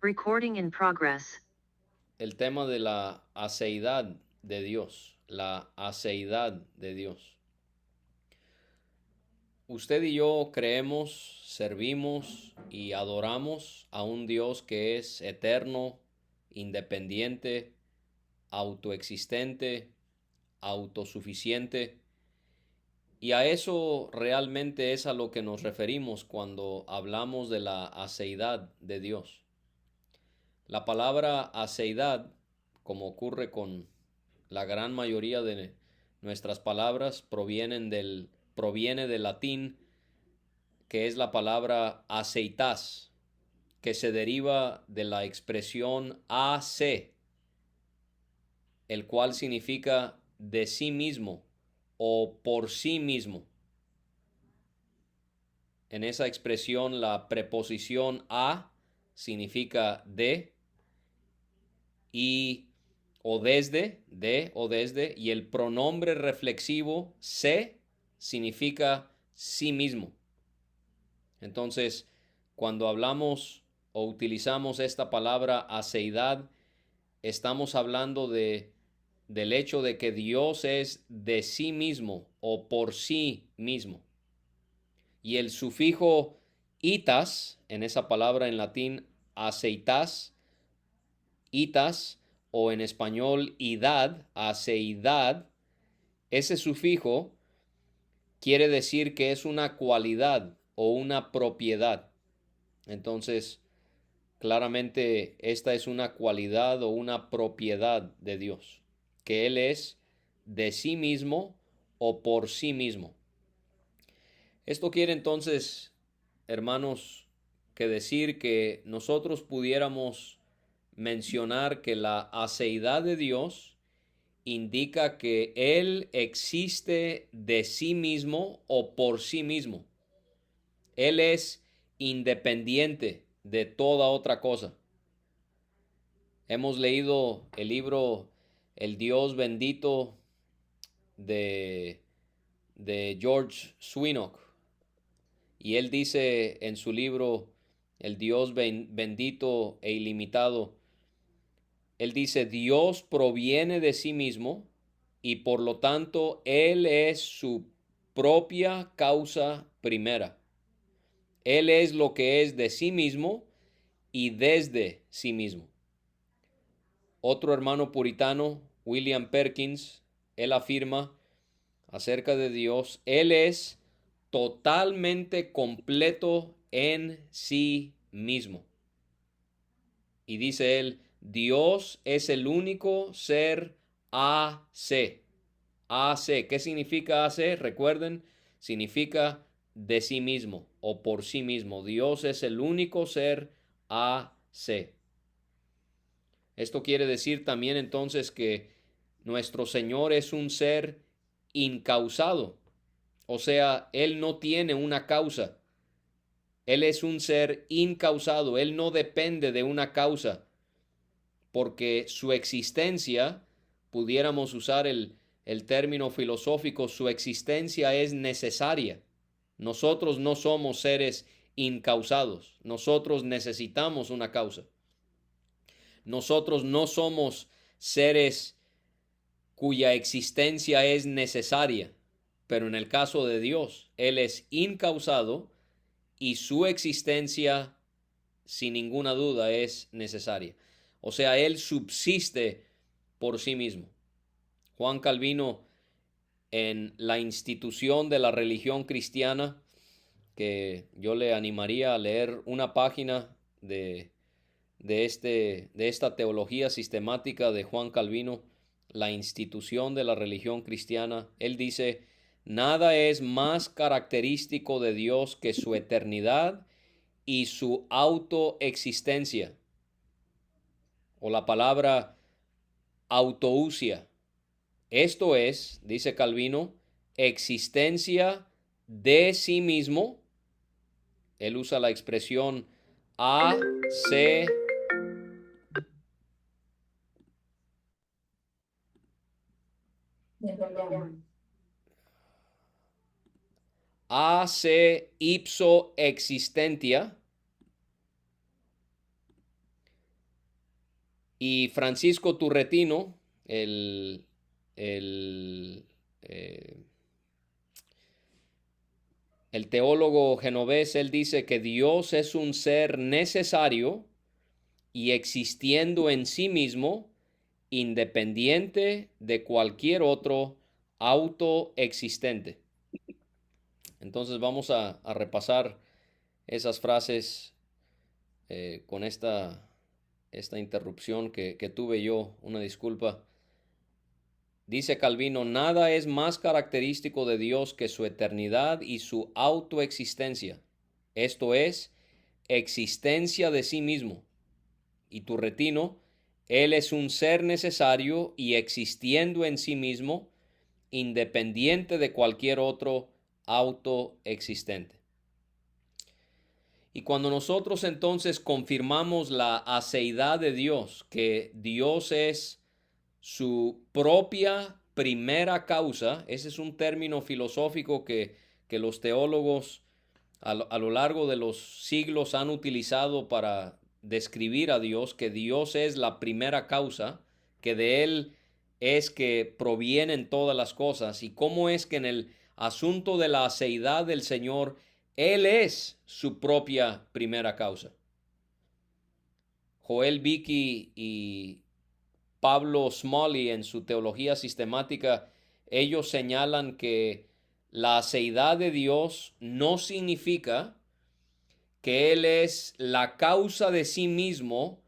Recording in progress. El tema de la aceidad de Dios, la aceidad de Dios. Usted y yo creemos, servimos y adoramos a un Dios que es eterno, independiente, autoexistente, autosuficiente. Y a eso realmente es a lo que nos referimos cuando hablamos de la aceidad de Dios. La palabra aceidad, como ocurre con la gran mayoría de nuestras palabras, proviene del latín, que es la palabra aceitas, que se deriva de la expresión AC, el cual significa de sí mismo o por sí mismo. En esa expresión la preposición a significa de y o desde, de o desde, y el pronombre reflexivo se significa sí mismo. Entonces, cuando hablamos o utilizamos esta palabra aceidad, estamos hablando del hecho de que Dios es de sí mismo o por sí mismo. Y el sufijo itas, en esa palabra en latín aceitas, itas, o en español idad, aceidad, ese sufijo quiere decir que es una cualidad o una propiedad. Entonces, claramente esta es una cualidad o una propiedad de Dios, que Él es de sí mismo o por sí mismo. Esto quiere entonces, hermanos, que decir que nosotros pudiéramos mencionar que la aceidad de Dios indica que Él existe de sí mismo o por sí mismo. Él es independiente de toda otra cosa. Hemos leído el libro El Dios bendito de, de George Swinock, y él dice en su libro El Dios bendito e ilimitado, él dice, Dios proviene de sí mismo y por lo tanto Él es su propia causa primera. Él es lo que es de sí mismo y desde sí mismo. Otro hermano puritano, William Perkins, él afirma acerca de Dios, Él es totalmente completo en sí mismo. Y dice él, Dios es el único ser AC. AC, ¿qué significa AC? Recuerden, significa de sí mismo o por sí mismo. Dios es el único ser AC. Esto quiere decir también entonces que nuestro Señor es un ser incausado. O sea, Él no tiene una causa. Él es un ser incausado. Él no depende de una causa, porque su existencia, pudiéramos usar el término filosófico, su existencia es necesaria. Nosotros no somos seres incausados. Nosotros necesitamos una causa. Nosotros no somos seres cuya existencia es necesaria, pero en el caso de Dios, Él es incausado y su existencia, sin ninguna duda, es necesaria. O sea, Él subsiste por sí mismo. Juan Calvino, en la institución de la religión cristiana, que yo le animaría a leer una página de esta teología sistemática de Juan Calvino, la institución de la religión cristiana, él dice, nada es más característico de Dios que su eternidad y su autoexistencia, o la palabra autousia. Esto es, dice Calvino, existencia de sí mismo. Él usa la expresión a, se, a, se ipso existentia, Y Francisco Turretino, el, eh, el teólogo genovés, él dice que Dios es un ser necesario y existiendo en sí mismo, independiente de cualquier otro autoexistente. Entonces vamos a repasar esas frases con esta interrupción que tuve yo, una disculpa. Dice Calvino, nada es más característico de Dios que su eternidad y su autoexistencia. Esto es, existencia de sí mismo. Y Turretino, Él es un ser necesario y existiendo en sí mismo, independiente de cualquier otro autoexistente. Y cuando nosotros entonces confirmamos la aceidad de Dios, que Dios es su propia primera causa, ese es un término filosófico que los teólogos a lo largo de los siglos han utilizado para describir a Dios, que Dios es la primera causa, que de Él es que provienen todas las cosas, y cómo es que en el asunto de la aceidad del Señor, Él es su propia primera causa. Joel Bicky y Pablo Smalley en su teología sistemática, ellos señalan que la aceidad de Dios no significa que Él es la causa de sí mismo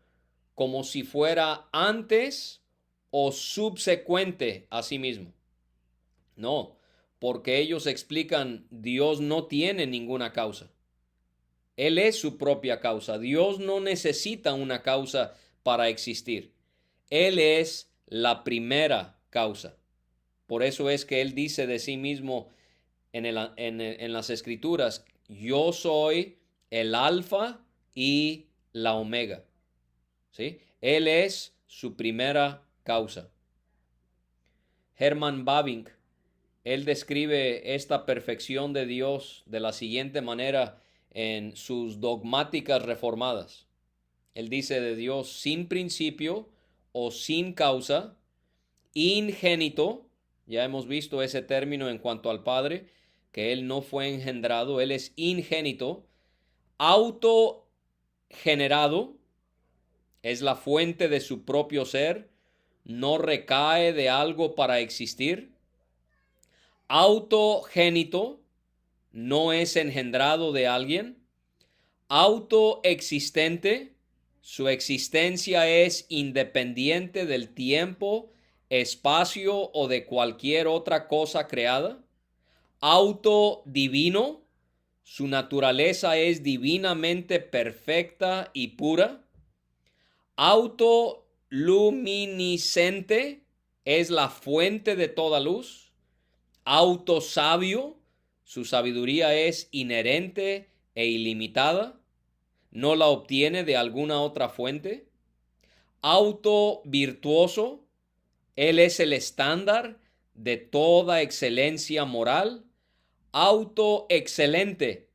como si fuera antes o subsecuente a sí mismo. No, porque ellos explican Dios no tiene ninguna causa. Él es su propia causa. Dios no necesita una causa para existir. Él es la primera causa. Por eso es que Él dice de sí mismo en las Escrituras, yo soy el alfa y la omega. ¿Sí? Él es su primera causa. Herman Bavinck, él describe esta perfección de Dios de la siguiente manera en sus dogmáticas reformadas. Él dice de Dios sin principio o sin causa, ingénito, ya hemos visto ese término en cuanto al Padre, que Él no fue engendrado, Él es ingénito, autogenerado, es la fuente de su propio ser, no recae de algo para existir, autogénito, no es engendrado de alguien, autoexistente, su existencia es independiente del tiempo, espacio o de cualquier otra cosa creada, autodivino, su naturaleza es divinamente perfecta y pura, autoluminiscente, es la fuente de toda luz, autosabio, su sabiduría es inherente e ilimitada, no la obtiene de alguna otra fuente, autovirtuoso, él es el estándar de toda excelencia moral, autoexcelente,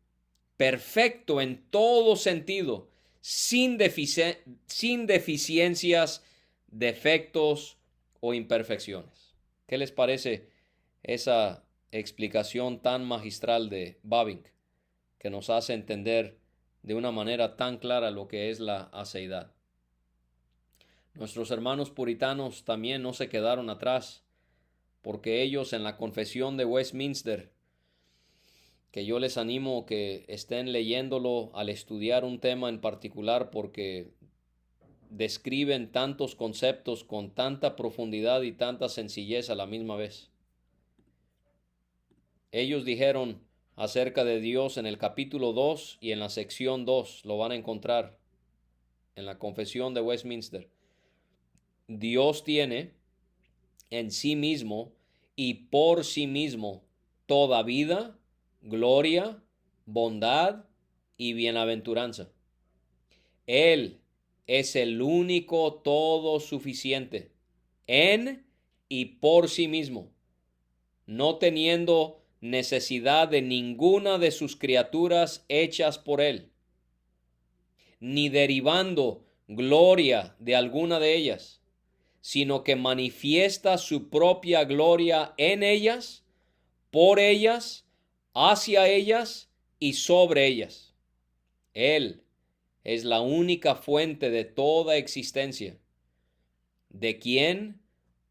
perfecto en todo sentido, sin deficiencias, defectos o imperfecciones. ¿Qué les parece esa explicación tan magistral de Bavinck, que nos hace entender de una manera tan clara lo que es la aceidad? Nuestros hermanos puritanos también no se quedaron atrás, porque ellos en la Confesión de Westminster, que yo les animo que estén leyéndolo al estudiar un tema en particular, porque describen tantos conceptos con tanta profundidad y tanta sencillez a la misma vez. Ellos dijeron acerca de Dios en el capítulo 2 y en la sección 2, lo van a encontrar en la Confesión de Westminster. Dios tiene en sí mismo y por sí mismo toda vida, gloria, bondad y bienaventuranza. Él es el único todo suficiente en y por sí mismo, no teniendo necesidad de ninguna de sus criaturas hechas por Él, ni derivando gloria de alguna de ellas, sino que manifiesta su propia gloria en ellas, por ellas, hacia ellas y sobre ellas. Él es la única fuente de toda existencia, de quién,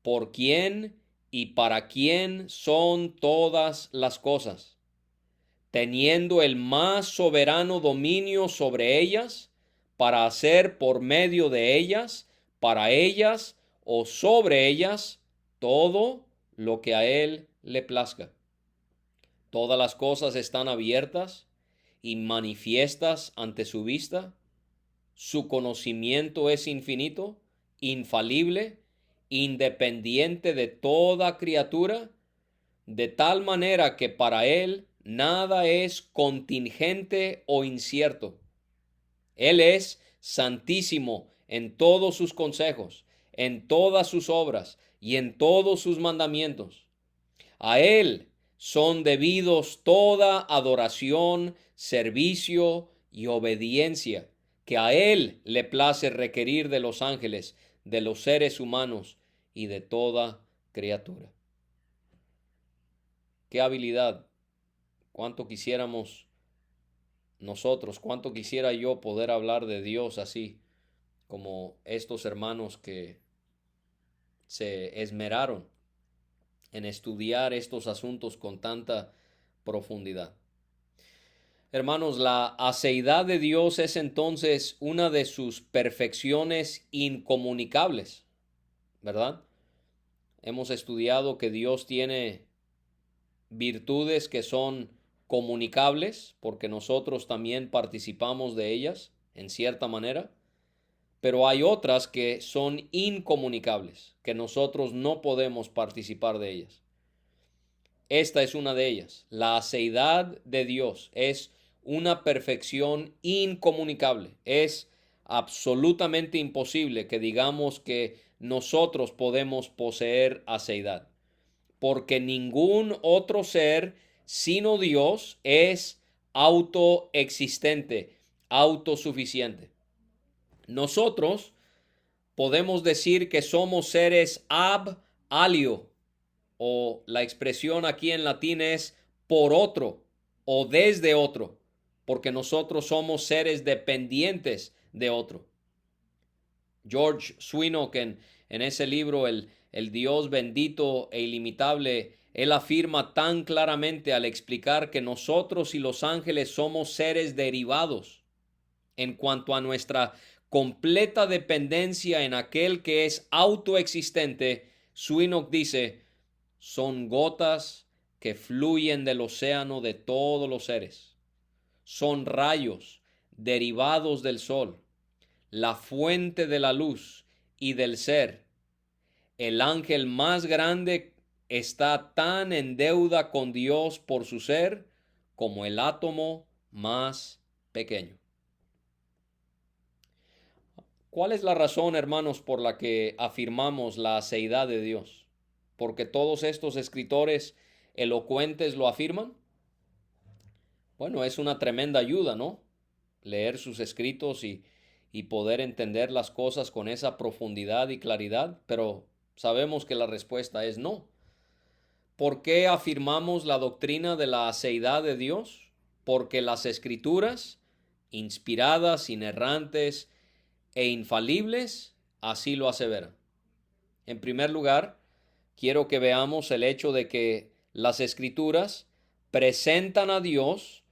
por quién y para quién son todas las cosas, teniendo el más soberano dominio sobre ellas, para hacer por medio de ellas, para ellas o sobre ellas, todo lo que a él le plazca. Todas las cosas están abiertas y manifiestas ante su vista. Su conocimiento es infinito, infalible, independiente de toda criatura, de tal manera que para él nada es contingente o incierto. Él es santísimo en todos sus consejos, en todas sus obras y en todos sus mandamientos. A él son debidos toda adoración, servicio y obediencia, que a él le place requerir de los ángeles, de los seres humanos y de toda criatura. Qué habilidad, cuánto quisiéramos nosotros, cuánto quisiera yo poder hablar de Dios así, como estos hermanos que se esmeraron en estudiar estos asuntos con tanta profundidad. Hermanos, la aceidad de Dios es entonces una de sus perfecciones incomunicables, ¿verdad? Hemos estudiado que Dios tiene virtudes que son comunicables, porque nosotros también participamos de ellas, en cierta manera, pero hay otras que son incomunicables, que nosotros no podemos participar de ellas. Esta es una de ellas. La aceidad de Dios es una perfección incomunicable. Es absolutamente imposible que digamos que nosotros podemos poseer aceidad, porque ningún otro ser sino Dios es autoexistente, autosuficiente. Nosotros podemos decir que somos seres ab alio, o la expresión aquí en latín es por otro o desde otro, porque nosotros somos seres dependientes de otro. George Swinock en ese libro, el Dios bendito e ilimitable, él afirma tan claramente al explicar que nosotros y los ángeles somos seres derivados en cuanto a nuestra completa dependencia en aquel que es autoexistente. Swinock dice: son gotas que fluyen del océano de todos los seres. Son rayos derivados del sol, la fuente de la luz y del ser. El ángel más grande está tan en deuda con Dios por su ser como el átomo más pequeño. ¿Cuál es la razón, hermanos, por la que afirmamos la aceidad de Dios? ¿Porque todos estos escritores elocuentes lo afirman? Bueno, es una tremenda ayuda, ¿no? Leer sus escritos y poder entender las cosas con esa profundidad y claridad, pero sabemos que la respuesta es no. ¿Por qué afirmamos la doctrina de la aceidad de Dios? Porque las escrituras, inspiradas, inerrantes e infalibles, así lo aseveran. En primer lugar, quiero que veamos el hecho de que las escrituras presentan a Dios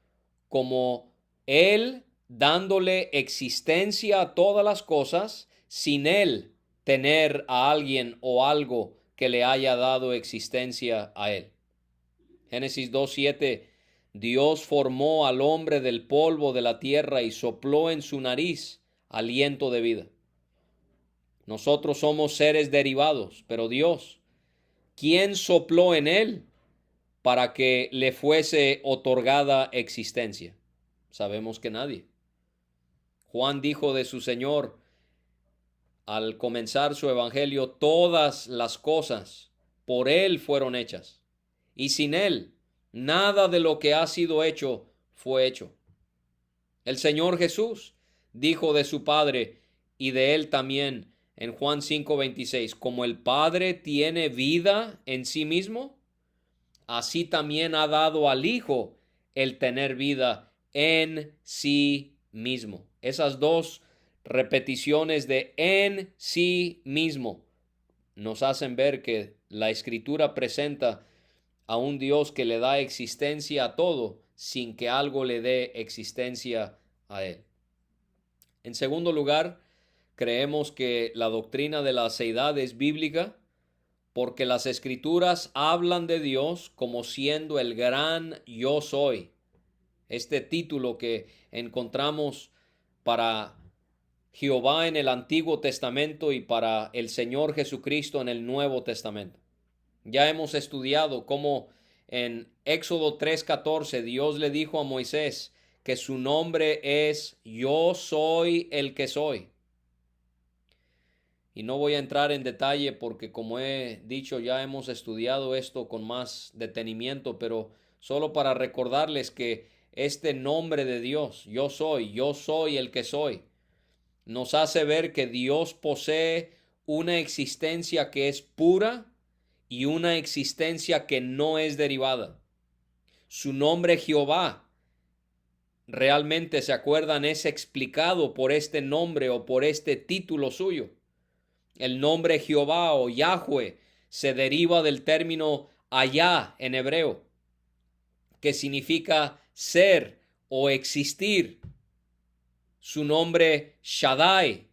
como Él dándole existencia a todas las cosas sin Él tener a alguien o algo que le haya dado existencia a Él. Génesis 2:7, Dios formó al hombre del polvo de la tierra y sopló en su nariz aliento de vida. Nosotros somos seres derivados, pero Dios, ¿quién sopló en él para que le fuese otorgada existencia? Sabemos que nadie. Juan dijo de su Señor al comenzar su evangelio: todas las cosas por él fueron hechas, y sin él nada de lo que ha sido hecho fue hecho. El Señor Jesús dijo de su Padre: y de él también en Juan 5:26, como el Padre tiene vida en sí mismo, así también ha dado al Hijo el tener vida en sí mismo. Esas dos repeticiones de en sí mismo nos hacen ver que la Escritura presenta a un Dios que le da existencia a todo sin que algo le dé existencia a él. En segundo lugar, creemos que la doctrina de la seidad es bíblica porque las Escrituras hablan de Dios como siendo el gran yo soy. Este título que encontramos para Jehová en el Antiguo Testamento y para el Señor Jesucristo en el Nuevo Testamento. Ya hemos estudiado cómo en Éxodo 3:14 Dios le dijo a Moisés que su nombre es Yo soy el que soy. Y no voy a entrar en detalle porque, como he dicho, ya hemos estudiado esto con más detenimiento, pero solo para recordarles que este nombre de Dios, yo soy el que soy, nos hace ver que Dios posee una existencia que es pura y una existencia que no es derivada. Su nombre Jehová, realmente se acuerdan, es explicado por este nombre o por este título suyo. El nombre Jehová o Yahweh se deriva del término Ayah en hebreo, que significa ser o existir. Su nombre Shaddai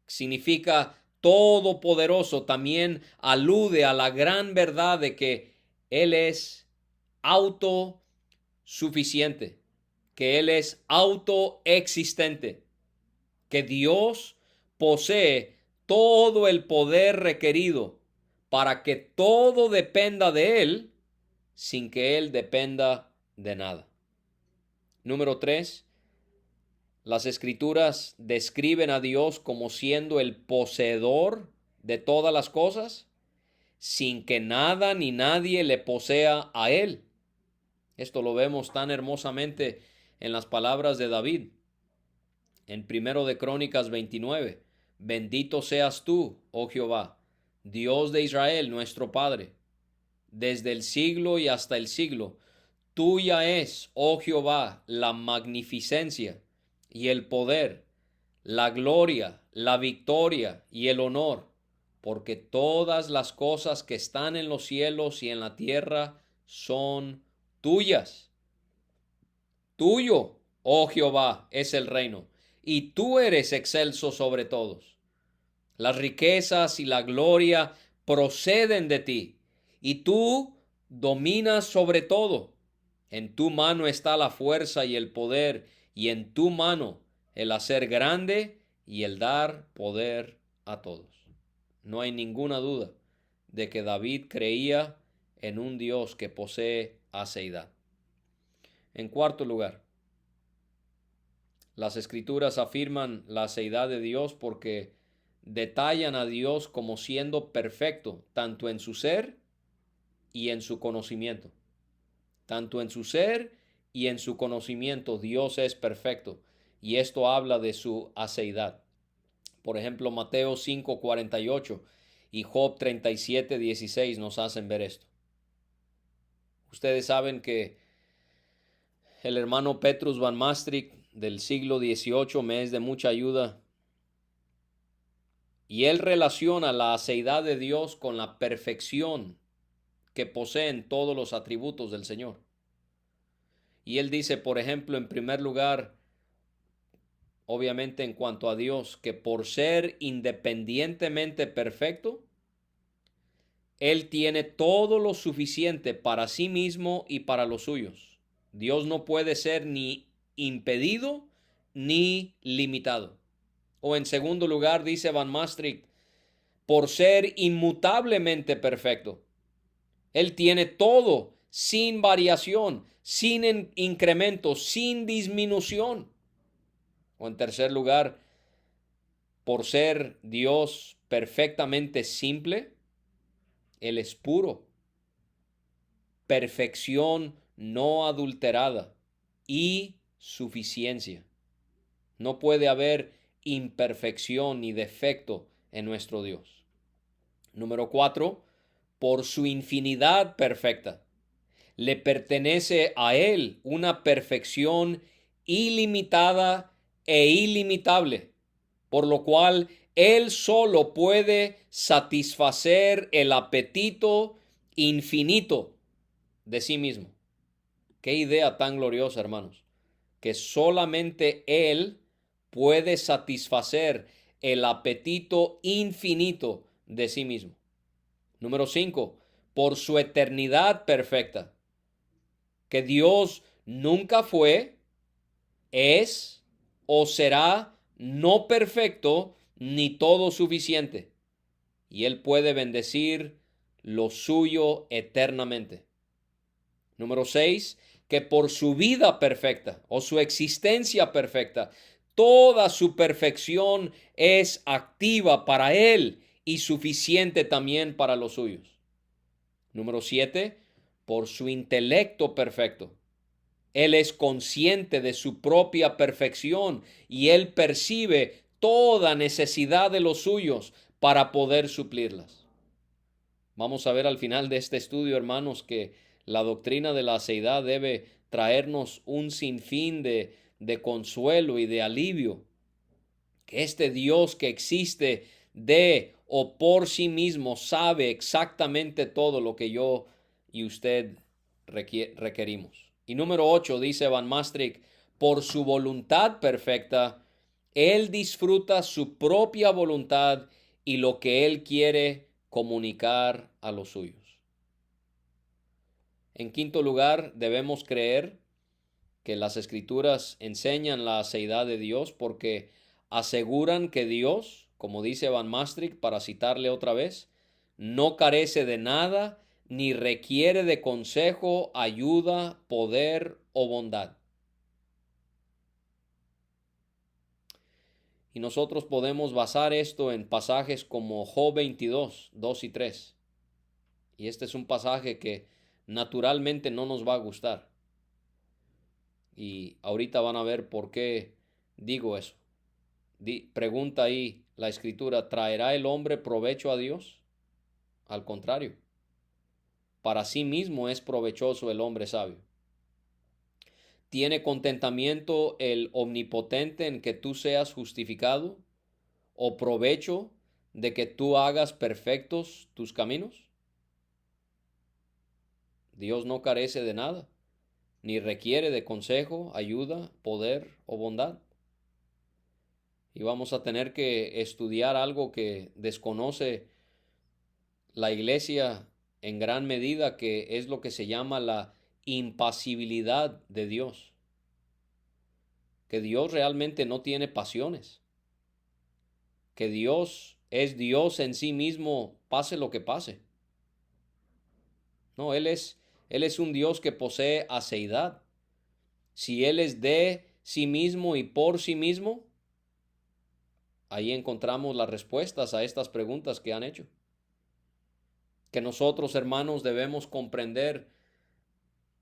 significa todopoderoso. También alude a la gran verdad de que Él es autosuficiente, que Él es autoexistente, que Dios posee todo el poder requerido para que todo dependa de Él sin que Él dependa de nada. Número 3. Las Escrituras describen a Dios como siendo el poseedor de todas las cosas sin que nada ni nadie le posea a Él. Esto lo vemos tan hermosamente en las palabras de David. En 1 de Crónicas 29, bendito seas tú, oh Jehová, Dios de Israel, nuestro Padre, desde el siglo y hasta el siglo. Tuya es, oh Jehová, la magnificencia y el poder, la gloria, la victoria y el honor, porque todas las cosas que están en los cielos y en la tierra son tuyas. Tuyo, oh Jehová, es el reino, y tú eres excelso sobre todos. Las riquezas y la gloria proceden de ti, y tú dominas sobre todo. En tu mano está la fuerza y el poder, y en tu mano el hacer grande y el dar poder a todos. No hay ninguna duda de que David creía en un Dios que posee aseidad. En cuarto lugar, las Escrituras afirman la aseidad de Dios porque detallan a Dios como siendo perfecto, tanto en su ser y en su conocimiento. Tanto en su ser y en su conocimiento, Dios es perfecto. Y esto habla de su aseidad. Por ejemplo, Mateo 5:48 y Job 37:16 nos hacen ver esto. Ustedes saben que el hermano Petrus Van Maastricht del siglo XVIII me es de mucha ayuda. Y él relaciona la aseidad de Dios con la perfección que poseen todos los atributos del Señor. Y él dice, por ejemplo, en primer lugar, obviamente en cuanto a Dios, que por ser independientemente perfecto, Él tiene todo lo suficiente para sí mismo y para los suyos. Dios no puede ser ni impedido ni limitado. O en segundo lugar, dice Van Maastricht, por ser inmutablemente perfecto. Él tiene todo sin variación, sin incremento, sin disminución. O en tercer lugar, por ser Dios perfectamente simple, Él es puro, perfección no adulterada y suficiencia. No puede haber imperfección ni defecto en nuestro Dios. Número 4, por su infinidad perfecta. Le pertenece a Él una perfección ilimitada e ilimitable, por lo cual Él solo puede satisfacer el apetito infinito de sí mismo. Qué idea tan gloriosa, hermanos, que solamente Él puede satisfacer el apetito infinito de sí mismo. Número 5, por su eternidad perfecta. Que Dios nunca fue, es o será no perfecto ni todo suficiente. Y Él puede bendecir lo suyo eternamente. Número 6, que por su vida perfecta o su existencia perfecta, toda su perfección es activa para Él y suficiente también para los suyos. Número 7, por su intelecto perfecto. Él es consciente de su propia perfección y Él percibe toda necesidad de los suyos para poder suplirlas. Vamos a ver al final de este estudio, hermanos, que la doctrina de la aseidad debe traernos un sinfín de consuelo y de alivio. Que este Dios que existe de o por sí mismo sabe exactamente todo lo que yo y usted requerimos. Y número 8, dice Van Maastricht, por su voluntad perfecta, Él disfruta su propia voluntad y lo que Él quiere comunicar a los suyos. En quinto lugar, debemos creer que las Escrituras enseñan la aseidad de Dios porque aseguran que Dios, como dice Van Maastricht, para citarle otra vez, no carece de nada ni requiere de consejo, ayuda, poder o bondad. Y nosotros podemos basar esto en pasajes como Job 22, 2 y 3. Y este es un pasaje que naturalmente no nos va a gustar. Y ahorita van a ver por qué digo eso. Pregunta ahí la escritura, ¿traerá el hombre provecho a Dios? Al contrario, para sí mismo es provechoso el hombre sabio. ¿Tiene contentamiento el omnipotente en que tú seas justificado? ¿O provecho de que tú hagas perfectos tus caminos? Dios no carece de nada, ni requiere de consejo, ayuda, poder o bondad. Y vamos a tener que estudiar algo que desconoce la iglesia en gran medida, que es lo que se llama la impasibilidad de Dios. Que Dios realmente no tiene pasiones. Que Dios es Dios en sí mismo, pase lo que pase. No, Él es un Dios que posee aseidad. Si Él es de sí mismo y por sí mismo, ahí encontramos las respuestas a estas preguntas que han hecho. Que nosotros, hermanos, debemos comprender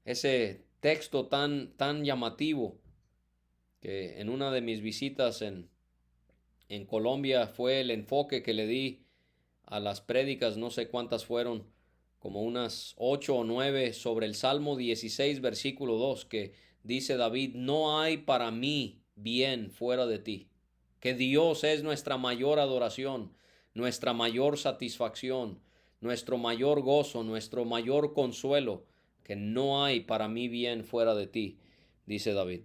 ese texto tan llamativo, que en una de mis visitas en Colombia fue el enfoque que le di a las prédicas, no sé cuántas fueron, como unas 8 o 9, sobre el Salmo 16, versículo 2, que dice David, no hay para mí bien fuera de ti. Que Dios es nuestra mayor adoración, nuestra mayor satisfacción, nuestro mayor gozo, nuestro mayor consuelo, que no hay para mí bien fuera de ti, dice David.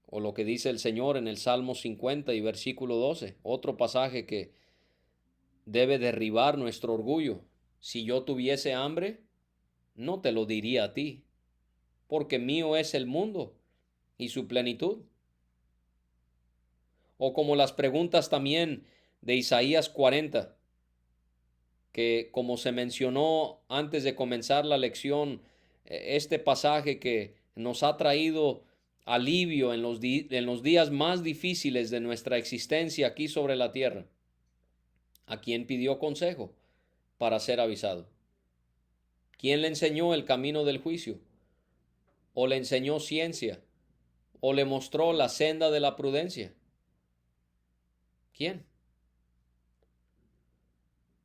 O lo que dice el Señor en el Salmo 50 y versículo 12, otro pasaje que debe derribar nuestro orgullo. Si yo tuviese hambre, no te lo diría a ti, porque mío es el mundo y su plenitud. O como las preguntas también de Isaías 40, que como se mencionó antes de comenzar la lección, este pasaje que nos ha traído alivio en los días más difíciles de nuestra existencia aquí sobre la tierra. ¿A quién pidió consejo para ser avisado? ¿Quién le enseñó el camino del juicio? ¿O le enseñó ciencia? ¿O le mostró la senda de la prudencia? ¿Quién?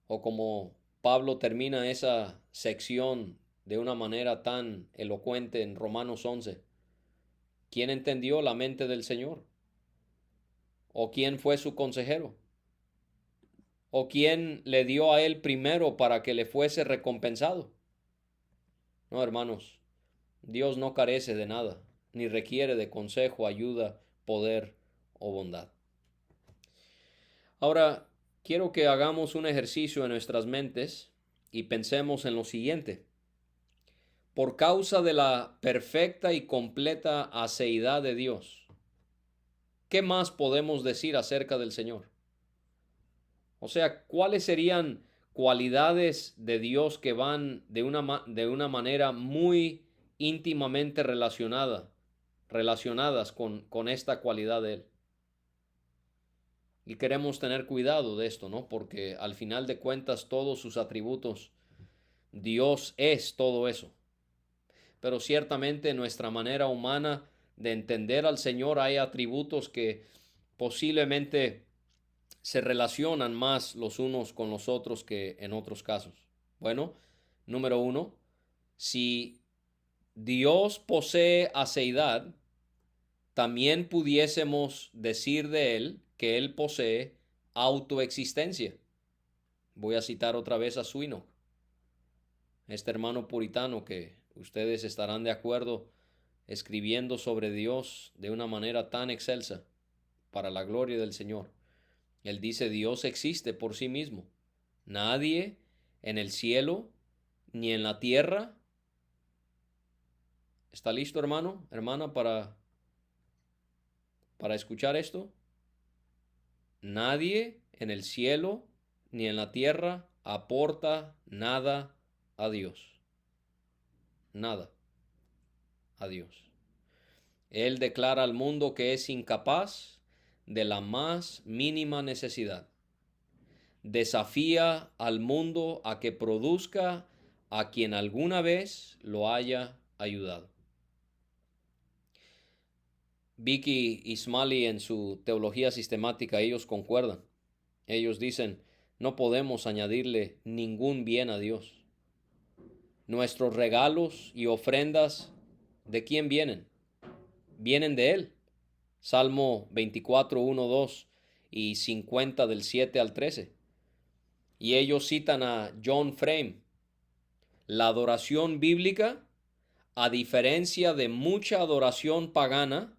O como Pablo termina esa sección de una manera tan elocuente en Romanos 11. ¿Quién entendió la mente del Señor? ¿O quién fue su consejero? ¿O quién le dio a él primero para que le fuese recompensado? No, hermanos, Dios no carece de nada, ni requiere de consejo, ayuda, poder o bondad. Ahora, quiero que hagamos un ejercicio en nuestras mentes y pensemos en lo siguiente. Por causa de la perfecta y completa aceidad de Dios, ¿qué más podemos decir acerca del Señor? O sea, ¿cuáles serían cualidades de Dios que van de una manera muy íntimamente relacionadas con esta cualidad de Él? Y queremos tener cuidado de esto, ¿no? Porque al final de cuentas todos sus atributos, Dios es todo eso. Pero ciertamente en nuestra manera humana de entender al Señor hay atributos que posiblemente se relacionan más los unos con los otros que en otros casos. Bueno, número uno, si Dios posee aceidad, también pudiésemos decir de Él que Él posee autoexistencia. Voy a citar otra vez a Swinnock, este hermano puritano que ustedes estarán de acuerdo escribiendo sobre Dios de una manera tan excelsa para la gloria del Señor. Él dice, Dios existe por sí mismo. Nadie en el cielo ni en la tierra. ¿Está listo, hermano, hermana, para escuchar esto? Nadie en el cielo ni en la tierra aporta nada a Dios. Nada a Dios. Él declara al mundo que es incapaz de la más mínima necesidad. Desafía al mundo a que produzca a quien alguna vez lo haya ayudado. Vicky y Smalley en su teología sistemática, ellos concuerdan. Ellos dicen, no podemos añadirle ningún bien a Dios. Nuestros regalos y ofrendas, ¿de quién vienen? Vienen de Él. Salmo 24, 1, 2 y 50 del 7 al 13. Y ellos citan a John Frame. La adoración bíblica, a diferencia de mucha adoración pagana,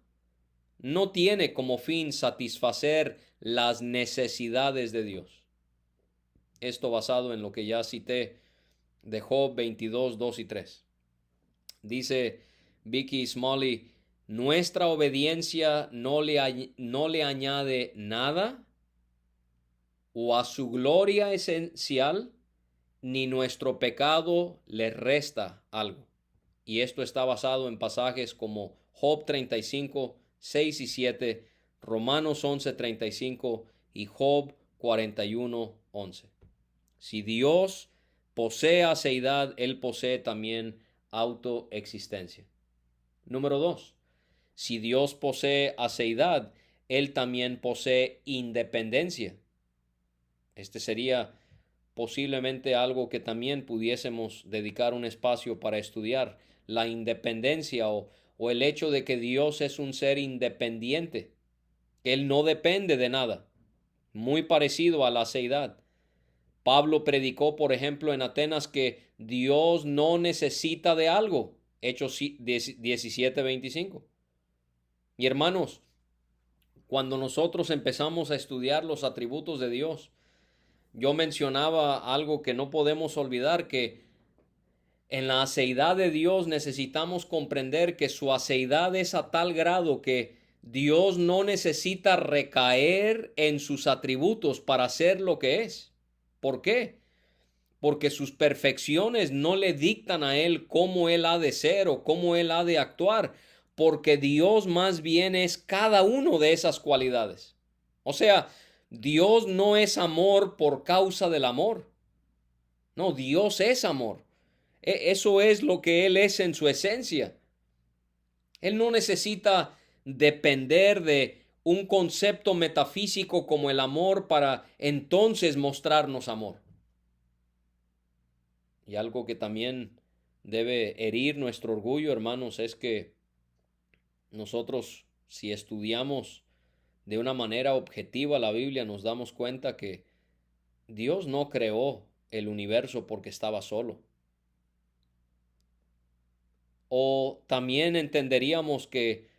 no tiene como fin satisfacer las necesidades de Dios. Esto basado en lo que ya cité de Job 22, 2 y 3. Dice Vicky Smalley, nuestra obediencia no le añade nada o a su gloria esencial, ni nuestro pecado le resta algo. Y esto está basado en pasajes como Job 35, 6 y 7, Romanos 11, 35 y Job 41, 11. Si Dios posee aceidad, Él posee también autoexistencia. Número 2. Si Dios posee aceidad, Él también posee independencia. Este sería posiblemente algo que también pudiésemos dedicar un espacio para estudiar, la independencia o el hecho de que Dios es un ser independiente, que Él no depende de nada, muy parecido a la aceidad. Pablo predicó, por ejemplo, en Atenas que Dios no necesita de algo, Hechos 17:25. Y hermanos, cuando nosotros empezamos a estudiar los atributos de Dios, yo mencionaba algo que no podemos olvidar, que en la aceidad de Dios necesitamos comprender que su aceidad es a tal grado que Dios no necesita recaer en sus atributos para ser lo que es. ¿Por qué? Porque sus perfecciones no le dictan a Él cómo Él ha de ser o cómo Él ha de actuar, porque Dios más bien es cada uno de esas cualidades. O sea, Dios no es amor por causa del amor. No, Dios es amor. Eso es lo que Él es en su esencia. Él no necesita depender de un concepto metafísico como el amor para entonces mostrarnos amor. Y algo que también debe herir nuestro orgullo, hermanos, es que nosotros, si estudiamos de una manera objetiva la Biblia, nos damos cuenta que Dios no creó el universo porque estaba solo. O también entenderíamos que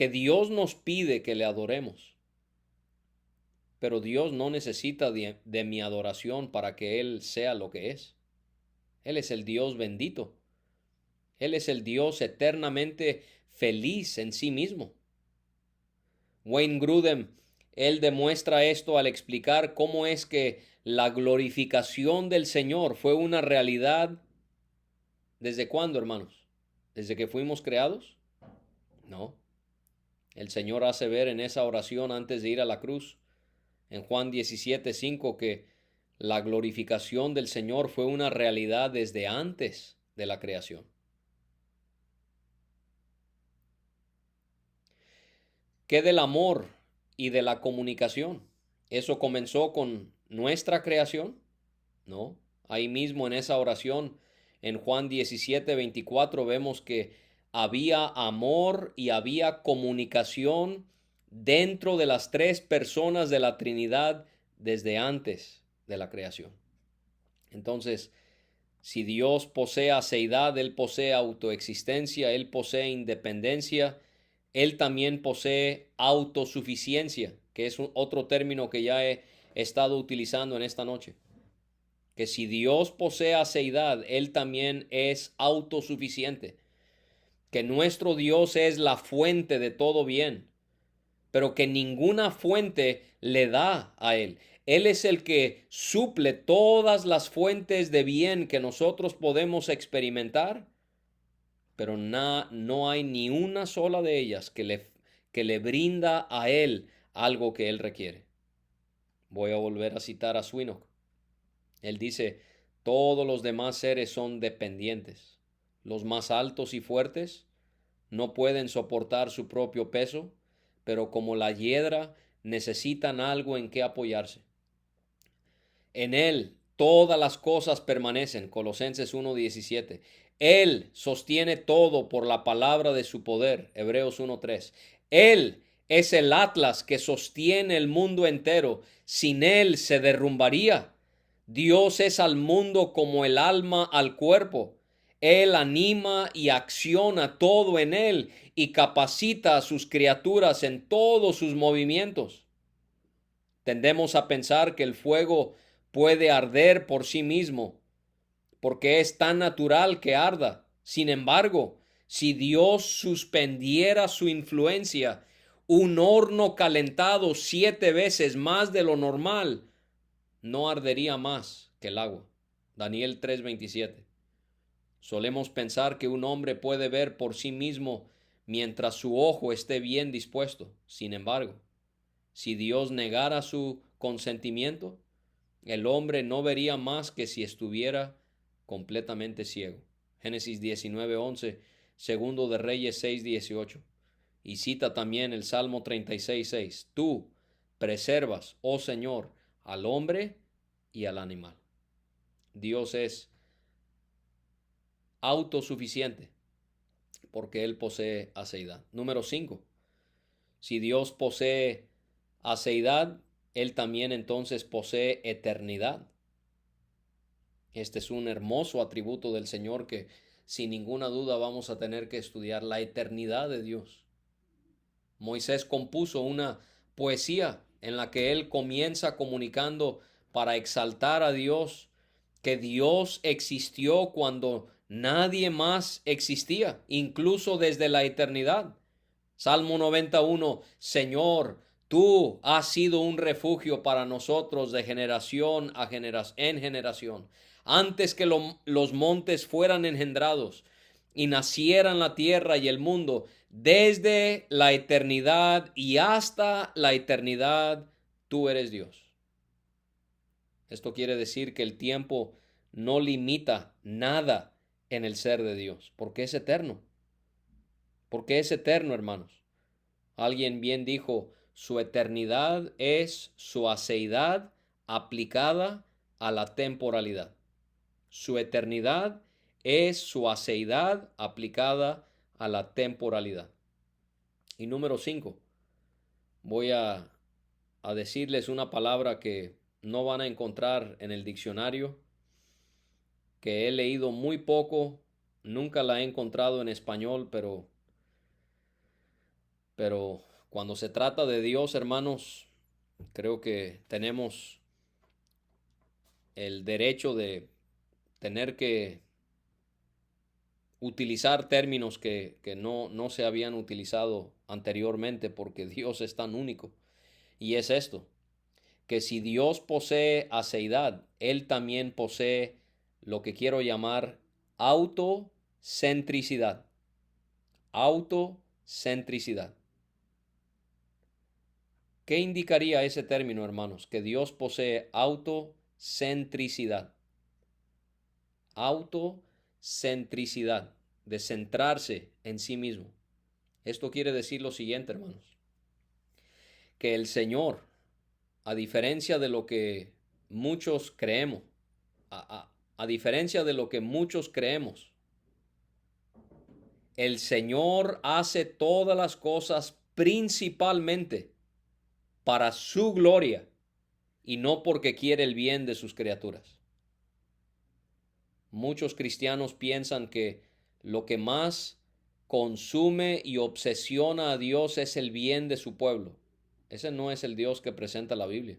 Dios nos pide que le adoremos. Pero Dios no necesita de mi adoración para que Él sea lo que es. Él es el Dios bendito. Él es el Dios eternamente feliz en sí mismo. Wayne Grudem, él demuestra esto al explicar cómo es que la glorificación del Señor fue una realidad. ¿Desde cuándo, hermanos? ¿Desde que fuimos creados? No. El Señor hace ver en esa oración antes de ir a la cruz, en Juan 17:5, que la glorificación del Señor fue una realidad desde antes de la creación. ¿Qué del amor y de la comunicación? ¿Eso comenzó con nuestra creación? No. Ahí mismo en esa oración, en Juan 17:24, vemos que había amor y había comunicación dentro de las tres personas de la Trinidad desde antes de la creación. Entonces, si Dios posee aceidad, Él posee autoexistencia, Él posee independencia, Él también posee autosuficiencia, que es otro término que ya he estado utilizando en esta noche. Que si Dios posee aceidad, Él también es autosuficiente. Que nuestro Dios es la fuente de todo bien, pero que ninguna fuente le da a Él. Él es el que suple todas las fuentes de bien que nosotros podemos experimentar, pero no hay ni una sola de ellas que le brinda a Él algo que Él requiere. Voy a volver a citar a Swinnock. Él dice, todos los demás seres son dependientes. Los más altos y fuertes no pueden soportar su propio peso, pero como la hiedra necesitan algo en que apoyarse. En Él todas las cosas permanecen, Colosenses 1:17. Él sostiene todo por la palabra de su poder, Hebreos 1:3. Él es el atlas que sostiene el mundo entero. Sin Él se derrumbaría. Dios es al mundo como el alma al cuerpo. Él anima y acciona todo en Él y capacita a sus criaturas en todos sus movimientos. Tendemos a pensar que el fuego puede arder por sí mismo, porque es tan natural que arda. Sin embargo, si Dios suspendiera su influencia, un horno calentado 7 veces más de lo normal no ardería más que el agua. Daniel 3:27. Solemos pensar que un hombre puede ver por sí mismo mientras su ojo esté bien dispuesto. Sin embargo, si Dios negara su consentimiento, el hombre no vería más que si estuviera completamente ciego. Génesis 19:11, Segundo de Reyes 6:18. Y cita también el Salmo 36:6. Tú preservas, oh Señor, al hombre y al animal. Dios es autosuficiente porque Él posee aceidad. Número 5. Si Dios posee aceidad, Él también entonces posee eternidad. Este es un hermoso atributo del Señor que sin ninguna duda vamos a tener que estudiar, la eternidad de Dios. Moisés compuso una poesía en la que él comienza comunicando para exaltar a Dios, que Dios existió cuando nadie más existía, incluso desde la eternidad. Salmo 91, Señor, tú has sido un refugio para nosotros de generación en generación. Antes que los montes fueran engendrados y nacieran la tierra y el mundo, desde la eternidad y hasta la eternidad, tú eres Dios. Esto quiere decir que el tiempo no limita nada en el ser de Dios, porque es eterno. Porque es eterno, hermanos. Alguien bien dijo, su eternidad es su aceidad aplicada a la temporalidad. Su eternidad es su aceidad aplicada a la temporalidad. Y número 5, voy a decirles una palabra que no van a encontrar en el diccionario, que he leído muy poco, nunca la he encontrado en español, pero cuando se trata de Dios, hermanos, creo que tenemos el derecho de tener que utilizar términos que no se habían utilizado anteriormente porque Dios es tan único. Y es esto, que si Dios posee aceidad, Él también posee lo que quiero llamar autocentricidad. Autocentricidad. ¿Qué indicaría ese término, hermanos? Que Dios posee autocentricidad. Autocentricidad, de centrarse en sí mismo. Esto quiere decir lo siguiente, hermanos, que el Señor, a diferencia de lo que muchos creemos, a diferencia de lo que muchos creemos, el Señor hace todas las cosas principalmente para su gloria y no porque quiere el bien de sus criaturas. Muchos cristianos piensan que lo que más consume y obsesiona a Dios es el bien de su pueblo. Ese no es el Dios que presenta la Biblia.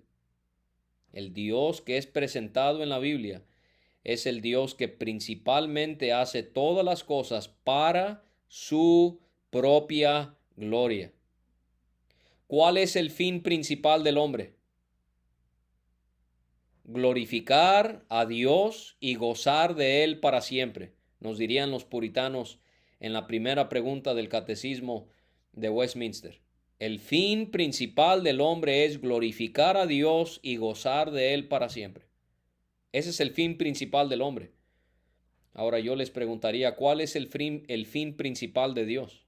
El Dios que es presentado en la Biblia es el Dios que principalmente hace todas las cosas para su propia gloria. ¿Cuál es el fin principal del hombre? Glorificar a Dios y gozar de Él para siempre, nos dirían los puritanos en la primera pregunta del catecismo de Westminster. El fin principal del hombre es glorificar a Dios y gozar de Él para siempre. Ese es el fin principal del hombre. Ahora yo les preguntaría, ¿cuál es el fin principal de Dios?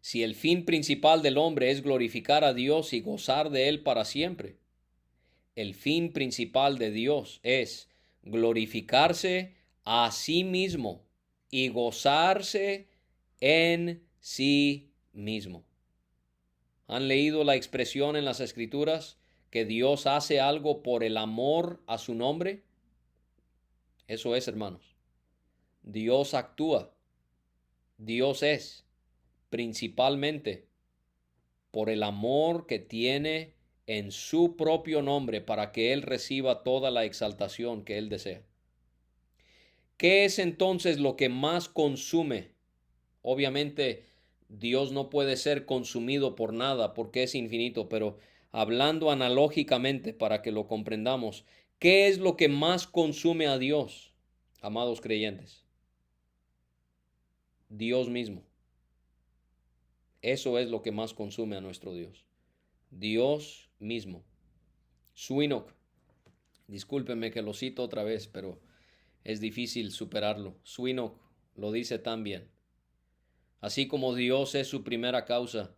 Si el fin principal del hombre es glorificar a Dios y gozar de Él para siempre, el fin principal de Dios es glorificarse a sí mismo y gozarse en sí mismo. ¿Han leído la expresión en las Escrituras que Dios hace algo por el amor a su nombre? Eso es, hermanos. Dios actúa. Dios es principalmente por el amor que tiene en su propio nombre para que Él reciba toda la exaltación que Él desea. ¿Qué es entonces lo que más consume? Obviamente Dios no puede ser consumido por nada porque es infinito, pero hablando analógicamente para que lo comprendamos, ¿qué es lo que más consume a Dios, amados creyentes? Dios mismo. Eso es lo que más consume a nuestro Dios. Dios mismo. Swinnock, discúlpeme que lo cito otra vez, pero es difícil superarlo. Swinnock lo dice tan bien. Así como Dios es su primera causa,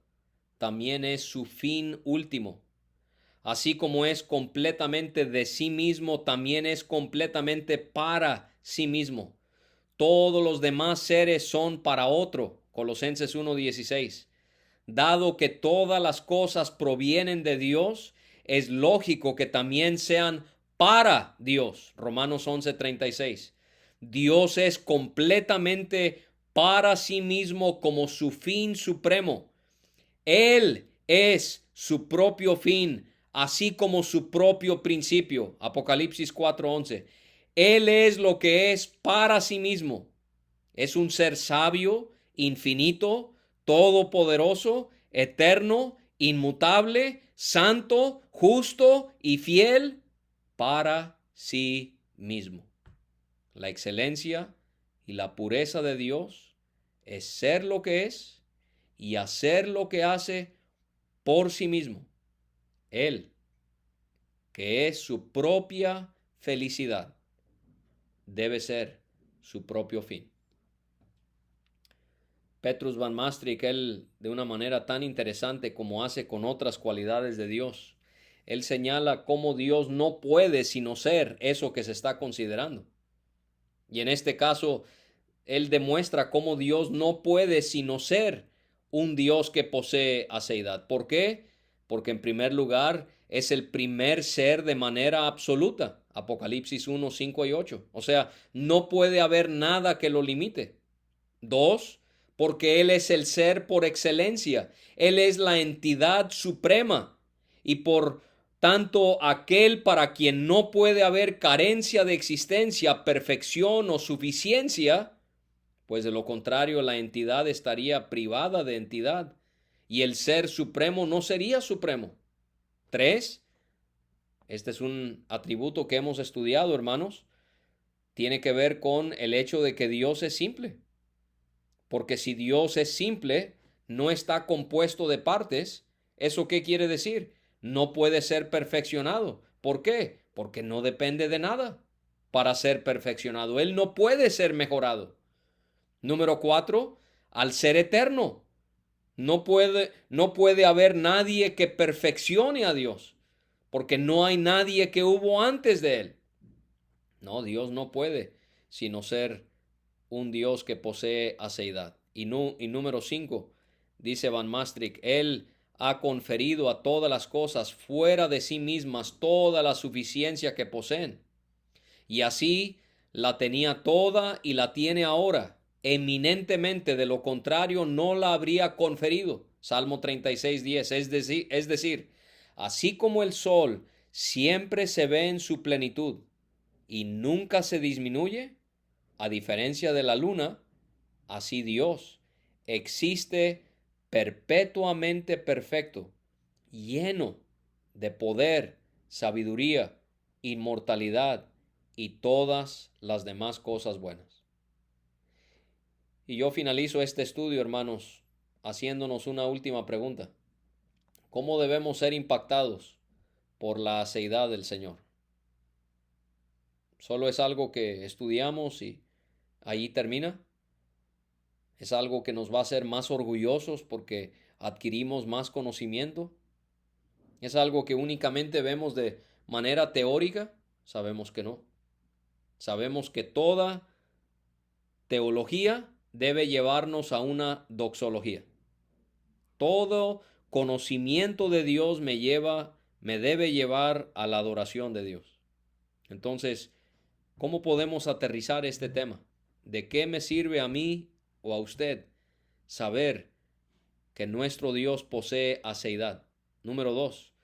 también es su fin último. Así como es completamente de sí mismo, también es completamente para sí mismo. Todos los demás seres son para otro. Colosenses 1:16. Dado que todas las cosas provienen de Dios, es lógico que también sean para Dios. Romanos 11:36. Dios es completamente para sí mismo como su fin supremo. Él es su propio fin, así como su propio principio. Apocalipsis 4:11. Él es lo que es para sí mismo. Es un ser sabio, infinito, todopoderoso, eterno, inmutable, santo, justo y fiel para sí mismo. La excelencia y la pureza de Dios es ser lo que es y hacer lo que hace por sí mismo. Él, que es su propia felicidad, debe ser su propio fin. Petrus Van Mastrik, él de una manera tan interesante como hace con otras cualidades de Dios, él señala cómo Dios no puede sino ser eso que se está considerando. Y en este caso, él demuestra cómo Dios no puede sino ser un Dios que posee aceidad. ¿Por qué? Porque en primer lugar es el primer ser de manera absoluta. Apocalipsis 1, 5 y 8. O sea, no puede haber nada que lo limite. Dos, porque Él es el ser por excelencia. Él es la entidad suprema. Y por tanto, aquel para quien no puede haber carencia de existencia, perfección o suficiencia, pues de lo contrario la entidad estaría privada de entidad y el ser supremo no sería supremo. Tres, este es un atributo que hemos estudiado, hermanos, tiene que ver con el hecho de que Dios es simple. Porque si Dios es simple, no está compuesto de partes, ¿eso qué quiere decir? No puede ser perfeccionado. ¿Por qué? Porque no depende de nada para ser perfeccionado. Él no puede ser mejorado. Número 4, al ser eterno. No puede haber nadie que perfeccione a Dios, porque no hay nadie que hubo antes de él. No, Dios no puede sino ser un Dios que posee aceidad. Y número 5, dice Van Mastrik, Él ha conferido a todas las cosas fuera de sí mismas toda la suficiencia que poseen. Y así la tenía toda y la tiene ahora. Eminentemente, de lo contrario, no la habría conferido. Salmo 36:10. Es decir, así como el sol siempre se ve en su plenitud y nunca se disminuye, a diferencia de la luna, así Dios existe perpetuamente perfecto, lleno de poder, sabiduría, inmortalidad y todas las demás cosas buenas. Y yo finalizo este estudio, hermanos, haciéndonos una última pregunta. ¿Cómo debemos ser impactados por la aceidad del Señor? ¿Solo es algo que estudiamos y ahí termina? ¿Es algo que nos va a hacer más orgullosos porque adquirimos más conocimiento? ¿Es algo que únicamente vemos de manera teórica? Sabemos que no. Sabemos que toda teología debe llevarnos a una doxología. Todo conocimiento de Dios me debe llevar a la adoración de Dios. Entonces, ¿cómo podemos aterrizar este tema? ¿De qué me sirve a mí o a usted saber que nuestro Dios posee aceidad? Número 2,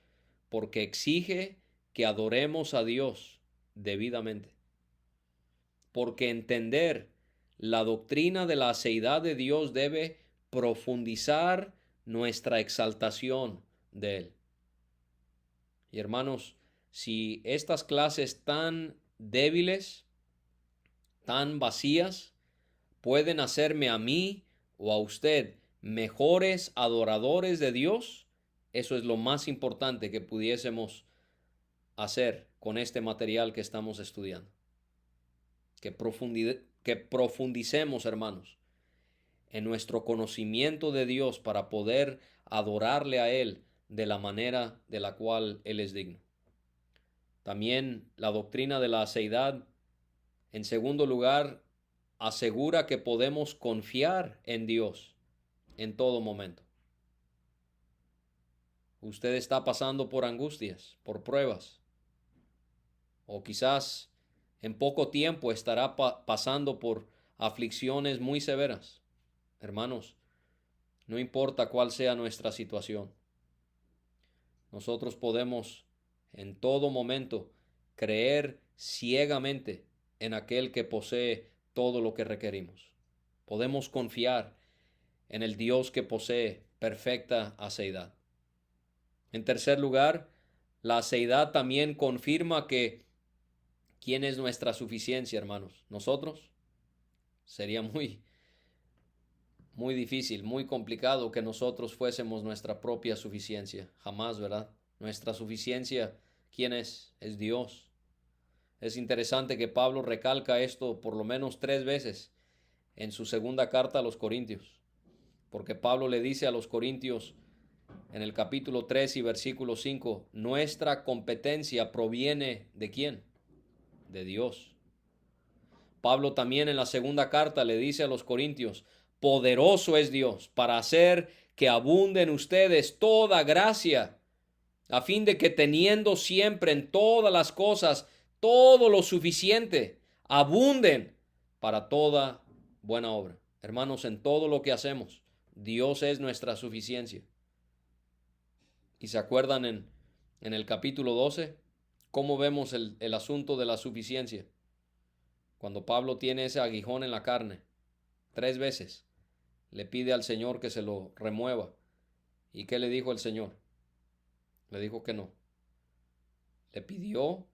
porque exige que adoremos a Dios debidamente. Porque entender la doctrina de la aceidad de Dios debe profundizar nuestra exaltación de Él. Y hermanos, si estas clases tan débiles, tan vacías, pueden hacerme a mí o a usted mejores adoradores de Dios, eso es lo más importante que pudiésemos hacer con este material que estamos estudiando. Que profundicemos, hermanos, en nuestro conocimiento de Dios para poder adorarle a Él de la manera de la cual Él es digno. También la doctrina de la aceidad, en segundo lugar, asegura que podemos confiar en Dios en todo momento. Usted está pasando por angustias, por pruebas, o quizás en poco tiempo estará pasando por aflicciones muy severas. Hermanos, no importa cuál sea nuestra situación, nosotros podemos en todo momento creer ciegamente en aquel que posee todo lo que requerimos. Podemos confiar en el Dios que posee perfecta aceidad. En tercer lugar, la aceidad también confirma que ¿quién es nuestra suficiencia, hermanos? ¿Nosotros? Sería muy difícil, muy complicado que nosotros fuésemos nuestra propia suficiencia. Jamás, ¿verdad? Nuestra suficiencia, ¿quién es? Es Dios. Es interesante que Pablo recalca esto por lo menos 3 veces en su segunda carta a los Corintios. Porque Pablo le dice a los Corintios en el capítulo 3 y versículo 5, nuestra competencia proviene ¿de quién? De Dios. Pablo también en la segunda carta le dice a los Corintios, poderoso es Dios para hacer que abunde en ustedes toda gracia, a fin de que teniendo siempre en todas las cosas todo lo suficiente, abunden para toda buena obra. Hermanos, en todo lo que hacemos, Dios es nuestra suficiencia. ¿Y se acuerdan en el capítulo 12 cómo vemos el asunto de la suficiencia? Cuando Pablo tiene ese aguijón en la carne, 3 veces le pide al Señor que se lo remueva. ¿Y qué le dijo el Señor? Le dijo que no. Le pidió,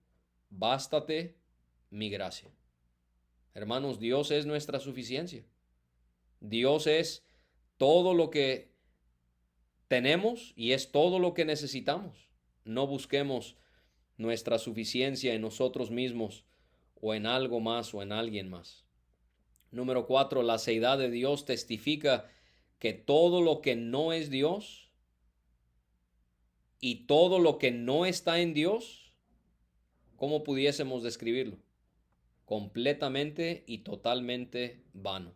bástate mi gracia. Hermanos, Dios es nuestra suficiencia. Dios es todo lo que tenemos y es todo lo que necesitamos. No busquemos nuestra suficiencia en nosotros mismos o en algo más o en alguien más. Número 4, la seidad de Dios testifica que todo lo que no es Dios y todo lo que no está en Dios, ¿cómo pudiésemos describirlo? Completamente y totalmente vano.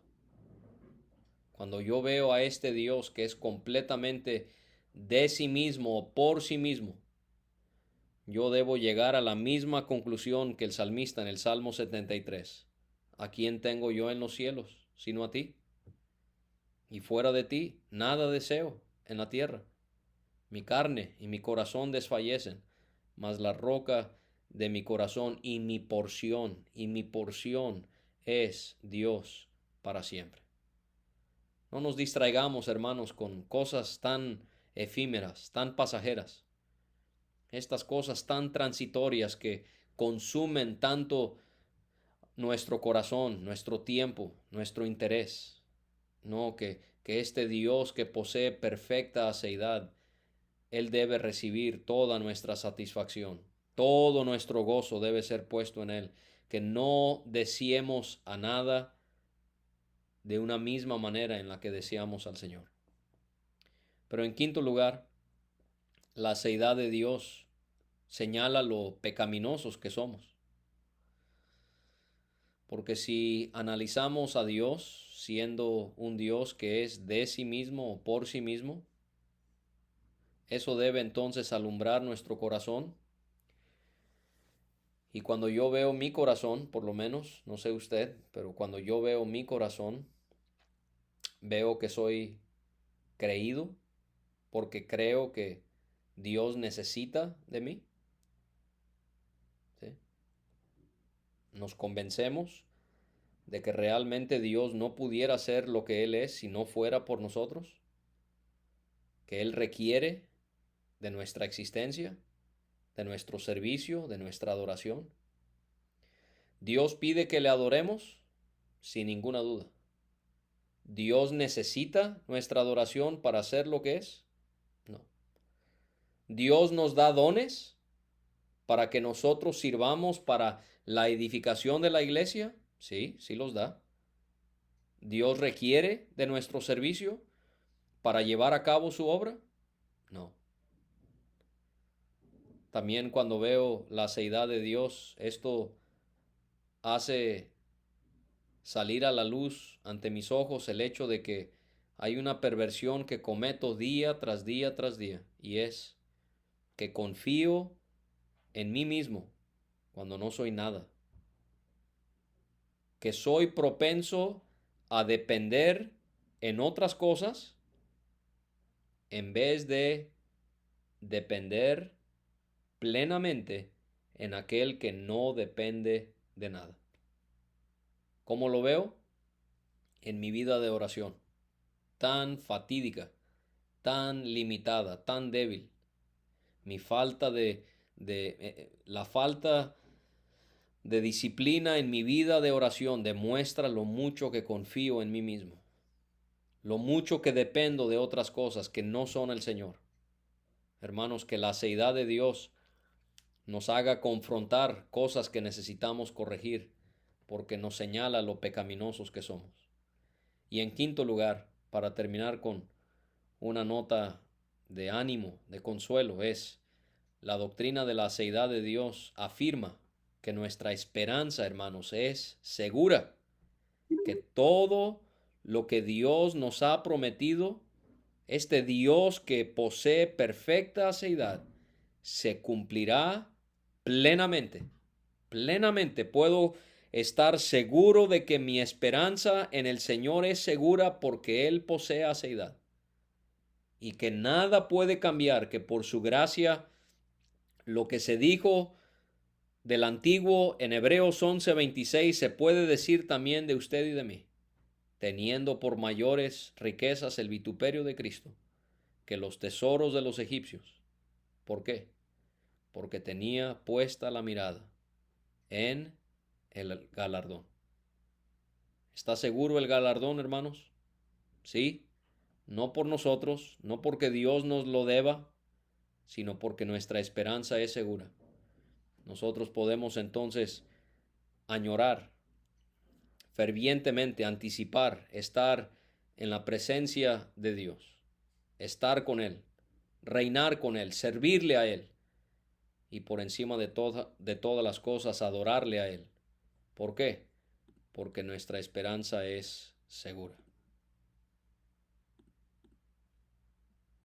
Cuando yo veo a este Dios que es completamente de sí mismo o por sí mismo, yo debo llegar a la misma conclusión que el salmista en el Salmo 73. ¿A quién tengo yo en los cielos, sino a ti? Y fuera de ti, nada deseo en la tierra. Mi carne y mi corazón desfallecen, mas la roca de mi corazón y mi porción es Dios para siempre. No nos distraigamos, hermanos, con cosas tan efímeras, tan pasajeras. Estas cosas tan transitorias que consumen tanto nuestro corazón, nuestro tiempo, nuestro interés. No, que este Dios que posee perfecta aceidad, Él debe recibir toda nuestra satisfacción. Todo nuestro gozo debe ser puesto en Él. Que no deseemos a nada de una misma manera en la que deseamos al Señor. Pero en quinto lugar, la aceidad de Dios señala lo pecaminosos que somos. Porque si analizamos a Dios siendo un Dios que es de sí mismo o por sí mismo, eso debe entonces alumbrar nuestro corazón. Y cuando yo veo mi corazón, por lo menos, no sé usted, pero cuando yo veo mi corazón, veo que soy creído porque creo que Dios necesita de mí. ¿Sí? Nos convencemos de que realmente Dios no pudiera ser lo que Él es si no fuera por nosotros, que Él requiere de nuestra existencia, de nuestro servicio, de nuestra adoración. Dios pide que le adoremos sin ninguna duda. ¿Dios necesita nuestra adoración para ser lo que es? No. ¿Dios nos da dones para que nosotros sirvamos para la edificación de la iglesia? Sí, sí los da. ¿Dios requiere de nuestro servicio para llevar a cabo su obra? No. También cuando veo la seidad de Dios, esto hace salir a la luz ante mis ojos el hecho de que hay una perversión que cometo día tras día tras día, y es que confío en mí mismo cuando no soy nada, que soy propenso a depender en otras cosas en vez de depender plenamente en aquel que no depende de nada. ¿Cómo lo veo? En mi vida de oración, tan fatídica, tan limitada, tan débil. Mi falta la falta de disciplina en mi vida de oración demuestra lo mucho que confío en mí mismo, lo mucho que dependo de otras cosas que no son el Señor. Hermanos, que la aceidad de Dios nos haga confrontar cosas que necesitamos corregir, porque nos señala lo pecaminosos que somos. Y en quinto lugar, para terminar con una nota de ánimo, de consuelo, es la doctrina de la seidad de Dios afirma que nuestra esperanza, hermanos, es segura, que todo lo que Dios nos ha prometido, este Dios que posee perfecta seidad, se cumplirá plenamente. Plenamente puedo estar seguro de que mi esperanza en el Señor es segura porque Él posee aseidad. Y que nada puede cambiar, que por su gracia lo que se dijo del antiguo en Hebreos 11:26 se puede decir también de usted y de mí, teniendo por mayores riquezas el vituperio de Cristo que los tesoros de los egipcios. ¿Por qué? Porque tenía puesta la mirada en el galardón. ¿Está seguro el galardón, hermanos? Sí, no por nosotros, no porque Dios nos lo deba, sino porque nuestra esperanza es segura. Nosotros podemos entonces añorar fervientemente, anticipar, estar en la presencia de Dios, estar con Él, reinar con Él, servirle a Él y por encima de todas las cosas adorarle a Él. ¿Por qué? Porque nuestra esperanza es segura.